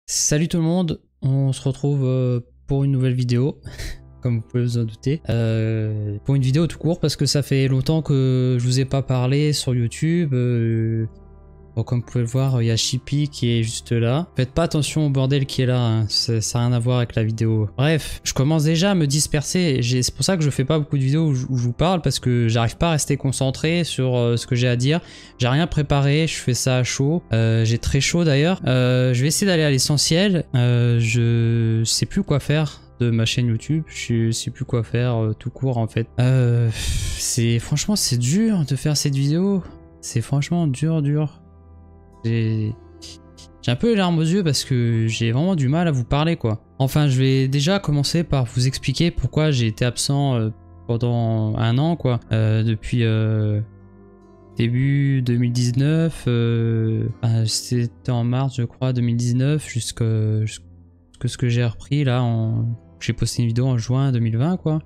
Salut tout le monde, on se retrouve pour une nouvelle vidéo, comme vous pouvez vous en douter. Pour une vidéo tout court parce que ça fait longtemps que je vous ai pas parlé sur YouTube. Bon, comme vous pouvez le voir, il y a Chippy qui est juste là. Faites pas attention au bordel qui est là, hein. Ça n'a rien à voir avec la vidéo. Bref, je commence déjà à me disperser. C'est pour ça que je fais pas beaucoup de vidéos où je vous parle, parce que j'arrive pas à rester concentré sur ce que j'ai à dire. J'ai rien préparé, je fais ça à chaud. J'ai très chaud d'ailleurs. Je vais essayer d'aller à l'essentiel. Je sais plus quoi faire de ma chaîne YouTube, je sais plus quoi faire tout court en fait. Franchement c'est dur de faire cette vidéo. C'est franchement dur. J'ai un peu les larmes aux yeux parce que j'ai vraiment du mal à vous parler quoi. Enfin, je vais déjà commencer par vous expliquer pourquoi j'ai été absent pendant un an quoi. Depuis début 2019, c'était en mars je crois 2019 jusqu'à ce que j'ai repris là. J'ai posté une vidéo en juin 2020 quoi.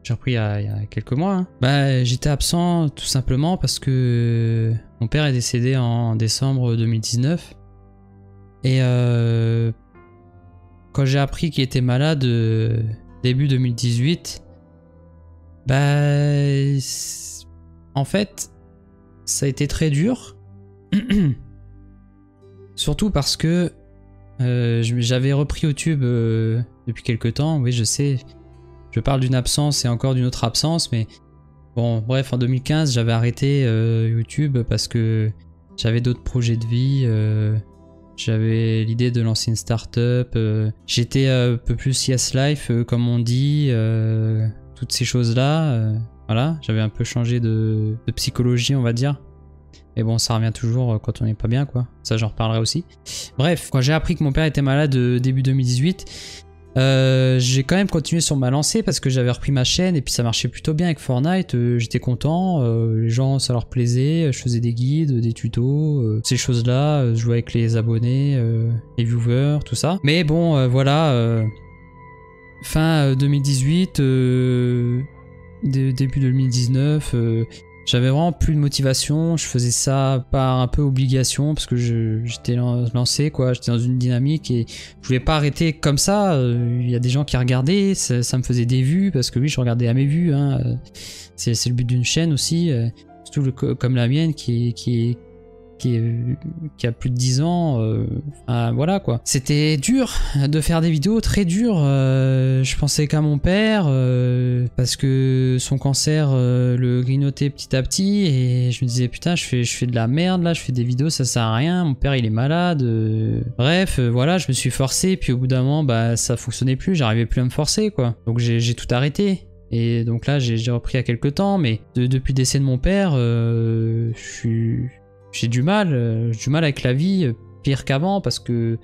J'ai repris il y a quelques mois. Hein. Bah, j'étais absent tout simplement parce que mon père est décédé en décembre 2019. Et quand j'ai appris qu'il était malade début 2018, bah, en fait, ça a été très dur. Surtout parce que j'avais repris YouTube depuis quelques temps. Oui, je sais. Je parle d'une absence et encore d'une autre absence, mais bon, bref, en 2015, j'avais arrêté YouTube parce que j'avais d'autres projets de vie. J'avais l'idée de lancer une start-up. J'étais un peu plus yes life, comme on dit. Toutes ces choses-là. Voilà, j'avais un peu changé de psychologie, on va dire. Mais bon, ça revient toujours quand on n'est pas bien, quoi. Ça, j'en reparlerai aussi. Bref, quand j'ai appris que mon père était malade début 2018... j'ai quand même continué sur ma lancée parce que j'avais repris ma chaîne et puis ça marchait plutôt bien avec Fortnite. J'étais content, les gens ça leur plaisait, je faisais des guides, des tutos, ces choses là, je jouais avec les abonnés, les viewers, tout ça. Mais bon voilà, fin 2018, début 2019, j'avais vraiment plus de motivation, je faisais ça par un peu obligation parce que j'étais lancé quoi, j'étais dans une dynamique et je voulais pas arrêter comme ça. Il y a des gens qui regardaient, ça me faisait des vues parce que oui, je regardais à mes vues, hein. C'est le but d'une chaîne aussi, surtout comme la mienne qui a plus de 10 ans, voilà quoi. C'était dur de faire des vidéos, très dur. Je pensais qu'à mon père parce que son cancer le grignotait petit à petit et je me disais putain, je fais de la merde là, je fais des vidéos, ça sert à rien, mon père il est malade. Bref, voilà, je me suis forcé puis au bout d'un moment bah ça fonctionnait plus, j'arrivais plus à me forcer quoi. Donc j'ai tout arrêté. Et donc là j'ai repris il y a quelques temps, mais depuis le décès de mon père, j'ai du mal avec la vie, pire qu'avant, parce que,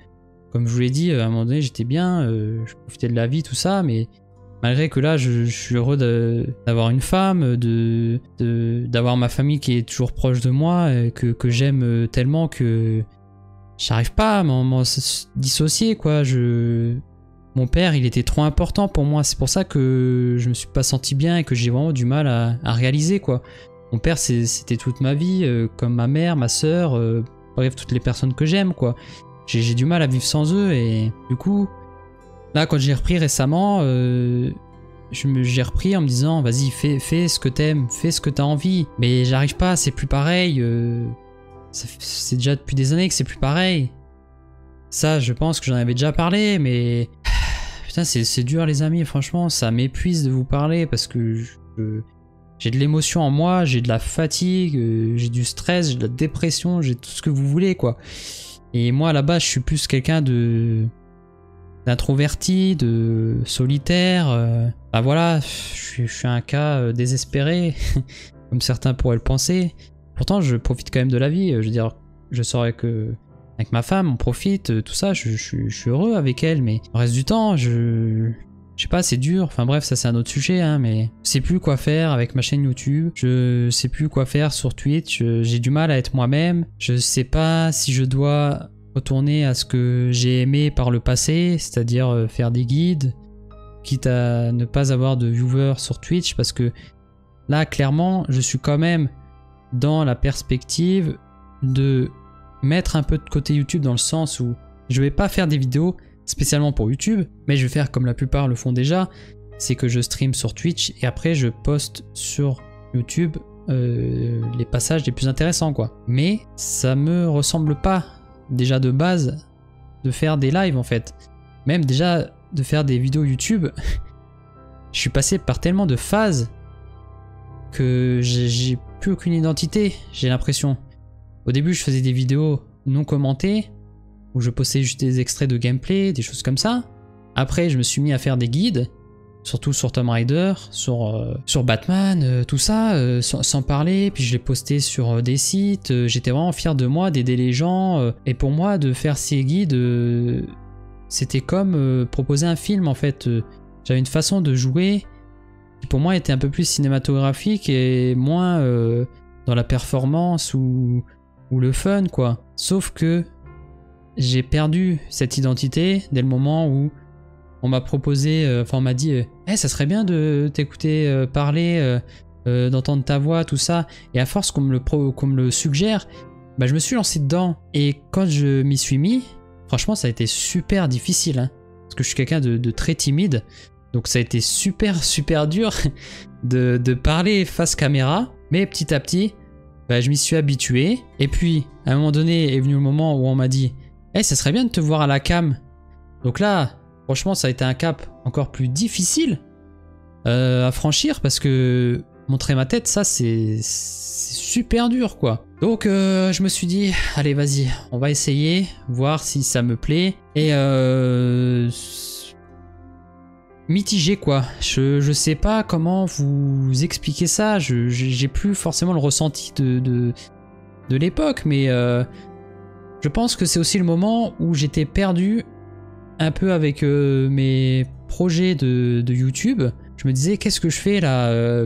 comme je vous l'ai dit, à un moment donné, j'étais bien, je profitais de la vie, tout ça, mais malgré que là, je suis heureux d'avoir une femme, d'avoir ma famille qui est toujours proche de moi, que j'aime tellement que j'arrive pas à m'en dissocier, quoi. Mon père, il était trop important pour moi, c'est pour ça que je me suis pas senti bien et que j'ai vraiment du mal à réaliser, quoi. Mon père, c'était toute ma vie, comme ma mère, ma soeur, bref, toutes les personnes que j'aime, quoi. J'ai du mal à vivre sans eux et du coup, là, quand j'ai repris récemment, j'ai repris en me disant, vas-y, fais ce que t'aimes, fais ce que t'as envie. Mais j'arrive pas, c'est plus pareil. C'est déjà depuis des années que c'est plus pareil. Ça, je pense que j'en avais déjà parlé, mais putain, c'est dur, les amis. Franchement, ça m'épuise de vous parler parce que j'ai de l'émotion en moi, j'ai de la fatigue, j'ai du stress, j'ai de la dépression, j'ai tout ce que vous voulez quoi. Et moi à la base je suis plus quelqu'un d'introverti, de solitaire. Bah voilà, je suis un cas désespéré, comme certains pourraient le penser. Pourtant je profite quand même de la vie, je veux dire, je sors avec ma femme, on profite, tout ça, je suis heureux avec elle, mais le reste du temps, je sais pas, c'est dur, enfin bref, ça c'est un autre sujet, hein, mais je sais plus quoi faire avec ma chaîne YouTube, je sais plus quoi faire sur Twitch, j'ai du mal à être moi-même, je sais pas si je dois retourner à ce que j'ai aimé par le passé, c'est-à-dire faire des guides, quitte à ne pas avoir de viewers sur Twitch, parce que là, clairement, je suis quand même dans la perspective de mettre un peu de côté YouTube dans le sens où je vais pas faire des vidéos spécialement pour YouTube, mais je vais faire comme la plupart le font déjà, c'est que je stream sur Twitch et après je poste sur YouTube les passages les plus intéressants quoi. Mais ça me ressemble pas déjà de base de faire des lives en fait. Même déjà de faire des vidéos YouTube, je suis passé par tellement de phases que j'ai plus aucune identité, j'ai l'impression. Au début je faisais des vidéos non commentées, où je postais juste des extraits de gameplay, des choses comme ça. Après je me suis mis à faire des guides, surtout sur Tomb Raider, sur Batman, tout ça, sans parler, puis je l'ai posté sur des sites, j'étais vraiment fier de moi, d'aider les gens, et pour moi de faire ces guides, c'était comme proposer un film en fait. J'avais une façon de jouer qui pour moi était un peu plus cinématographique et moins dans la performance ou le fun quoi. Sauf que j'ai perdu cette identité dès le moment où on m'a proposé, enfin on m'a dit hey, ça serait bien de t'écouter parler, d'entendre ta voix, tout ça. Et à force qu'on me le suggère, bah, je me suis lancé dedans. Et quand je m'y suis mis, franchement ça a été super difficile. Hein, parce que je suis quelqu'un de très timide. Donc ça a été super dur de parler face caméra. Mais petit à petit, bah, je m'y suis habitué. Et puis à un moment donné est venu le moment où on m'a dit hey, ça serait bien de te voir à la cam. Donc là, franchement, ça a été un cap encore plus difficile à franchir parce que montrer ma tête, ça, c'est super dur, quoi. Donc, je me suis dit, allez, vas-y, on va essayer, voir si ça me plaît. Et mitigé, quoi. Je sais pas comment vous expliquer ça. J'ai plus forcément le ressenti de l'époque, mais je pense que c'est aussi le moment où j'étais perdu un peu avec mes projets de YouTube. Je me disais qu'est-ce que je fais là,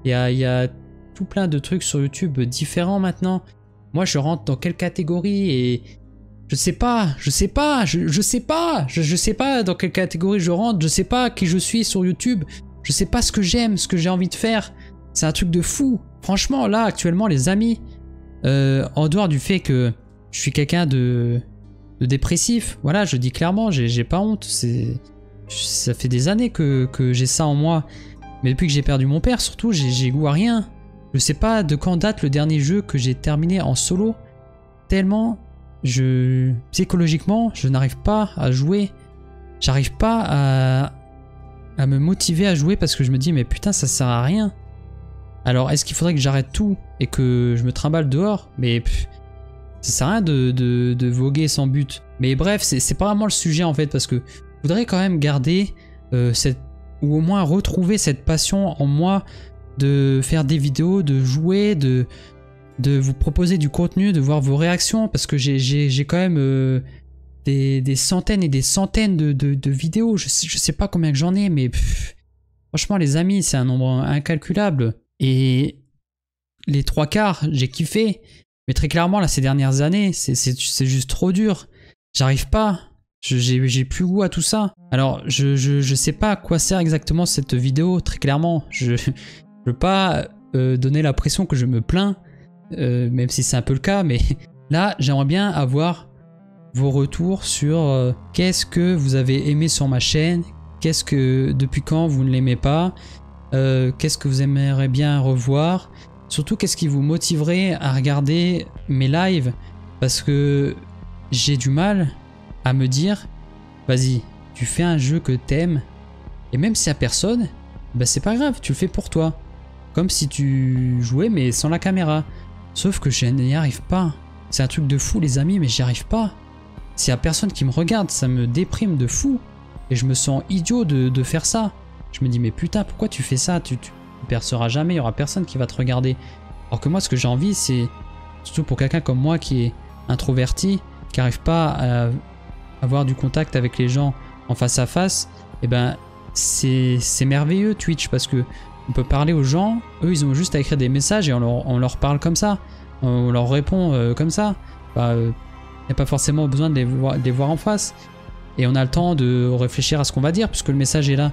y a tout plein de trucs sur YouTube différents maintenant. Moi je rentre dans quelle catégorie et je sais pas dans quelle catégorie je rentre, je sais pas qui je suis sur YouTube, je sais pas ce que j'aime, ce que j'ai envie de faire. C'est un truc de fou. Franchement là actuellement les amis, en dehors du fait que je suis quelqu'un de dépressif, voilà, je dis clairement, j'ai pas honte, ça fait des années que j'ai ça en moi, mais depuis que j'ai perdu mon père, surtout, j'ai goût à rien. Je sais pas de quand date le dernier jeu que j'ai terminé en solo, tellement psychologiquement, je n'arrive pas à jouer, j'arrive pas à me motiver à jouer parce que je me dis mais putain ça sert à rien. Alors est-ce qu'il faudrait que j'arrête tout et que je me trimballe dehors? Mais ça sert à rien de voguer sans but. Mais bref, c'est pas vraiment le sujet en fait, parce que je voudrais quand même garder ou au moins retrouver cette passion en moi de faire des vidéos, de jouer, de vous proposer du contenu, de voir vos réactions, parce que j'ai quand même des centaines et des centaines de vidéos. Je sais pas combien que j'en ai, mais franchement les amis, c'est un nombre incalculable. Et les 3/4, j'ai kiffé. Mais très clairement, là, ces dernières années, c'est juste trop dur. J'arrive pas. J'ai plus goût à tout ça. Alors, je sais pas à quoi sert exactement cette vidéo, très clairement. Je veux pas donner l'impression que je me plains, même si c'est un peu le cas, mais là, j'aimerais bien avoir vos retours sur qu'est-ce que vous avez aimé sur ma chaîne, depuis quand vous ne l'aimez pas, qu'est-ce que vous aimeriez bien revoir. Surtout, qu'est-ce qui vous motiverait à regarder mes lives? Parce que j'ai du mal à me dire, vas-y, tu fais un jeu que t'aimes, et même s'il n'y a personne, bah c'est pas grave, tu le fais pour toi. Comme si tu jouais mais sans la caméra. Sauf que je n'y arrive pas. C'est un truc de fou les amis, mais j'y arrive pas. S'il n'y a personne qui me regarde, ça me déprime de fou. Et je me sens idiot de faire ça. Je me dis, mais putain, pourquoi tu fais ça? Tu perceras jamais, il n'y aura personne qui va te regarder. Alors que moi, ce que j'ai envie, c'est, surtout pour quelqu'un comme moi qui est introverti, qui n'arrive pas à avoir du contact avec les gens en face à face, et ben c'est merveilleux Twitch, parce que on peut parler aux gens, eux ils ont juste à écrire des messages et on leur parle comme ça, on leur répond comme ça. Bah, il n'y a pas forcément besoin de les voir en face. Et on a le temps de réfléchir à ce qu'on va dire puisque le message est là.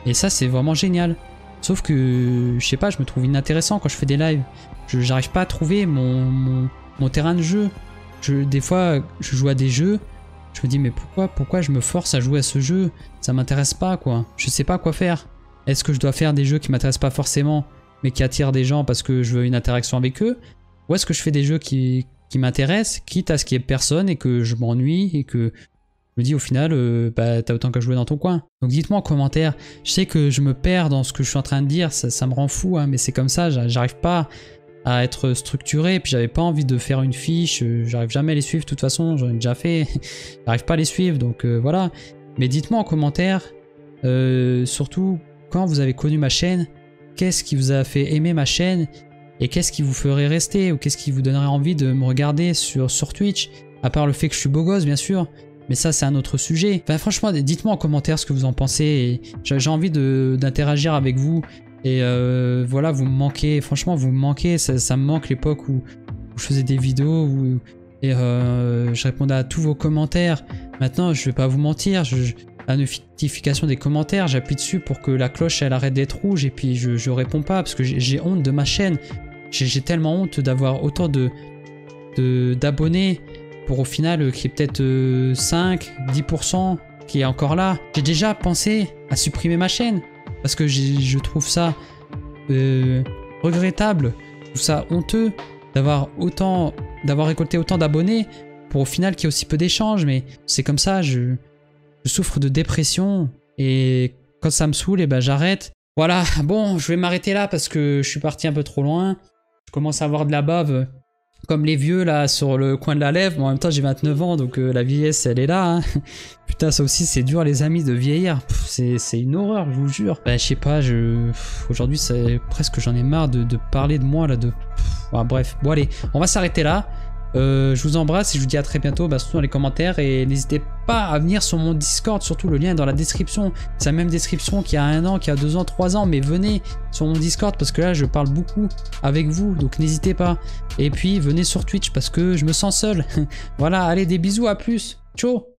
Et ça c'est vraiment génial. Sauf que, je sais pas, je me trouve inintéressant quand je fais des lives. J'arrive pas à trouver mon terrain de jeu. Des fois, je joue à des jeux, Je me dis mais pourquoi je me force à jouer à ce jeu? Ça m'intéresse pas quoi. Je sais pas quoi faire. Est-ce que je dois faire des jeux qui m'intéressent pas forcément mais qui attirent des gens parce que je veux une interaction avec eux? Ou est-ce que je fais des jeux qui m'intéressent, quitte à ce qu'il y ait personne et que je m'ennuie et que je me dis au final, bah, t'as autant qu'à jouer dans ton coin. Donc dites-moi en commentaire. Je sais que je me perds dans ce que je suis en train de dire, ça me rend fou, hein, mais c'est comme ça, j'arrive pas à être structuré, et puis j'avais pas envie de faire une fiche, j'arrive jamais à les suivre de toute façon, j'en ai déjà fait, j'arrive pas à les suivre, donc voilà. Mais dites-moi en commentaire, surtout quand vous avez connu ma chaîne, qu'est-ce qui vous a fait aimer ma chaîne, et qu'est-ce qui vous ferait rester, ou qu'est-ce qui vous donnerait envie de me regarder sur Twitch, à part le fait que je suis beau gosse bien sûr. Mais ça, c'est un autre sujet. Enfin, franchement, dites-moi en commentaire ce que vous en pensez. J'ai envie d'interagir avec vous. Et voilà, vous me manquez. Franchement, vous me manquez. Ça me manque l'époque où je faisais des vidéos et je répondais à tous vos commentaires. Maintenant, je vais pas vous mentir. La notification des commentaires, j'appuie dessus pour que la cloche, elle arrête d'être rouge. Et puis, je réponds pas parce que j'ai honte de ma chaîne. J'ai tellement honte d'avoir autant d'abonnés. Pour au final qu'il y ait peut-être 5, 10% qui est encore là. J'ai déjà pensé à supprimer ma chaîne parce que je trouve ça regrettable, je trouve ça honteux d'avoir récolté autant d'abonnés pour au final qu'il y ait aussi peu d'échanges, mais c'est comme ça, je souffre de dépression et quand ça me saoule, et ben j'arrête. Voilà, bon, je vais m'arrêter là parce que je suis parti un peu trop loin. Je commence à avoir de la bave. Comme les vieux là sur le coin de la lèvre, mais en même temps j'ai 29 ans donc la vieillesse elle est là. Hein. Putain ça aussi c'est dur les amis de vieillir, c'est une horreur je vous jure. Bah je sais pas, aujourd'hui c'est presque j'en ai marre de parler de moi là Ah, bref, bon allez, on va s'arrêter là. Je vous embrasse et je vous dis à très bientôt, surtout dans les commentaires et n'hésitez pas à venir sur mon Discord, surtout le lien est dans la description. C'est la même description qu'il y a 1 an, qu'il y a 2 ans, 3 ans, mais venez sur mon Discord parce que là je parle beaucoup avec vous, donc n'hésitez pas. Et puis venez sur Twitch parce que je me sens seul. Voilà, allez des bisous, à plus, ciao.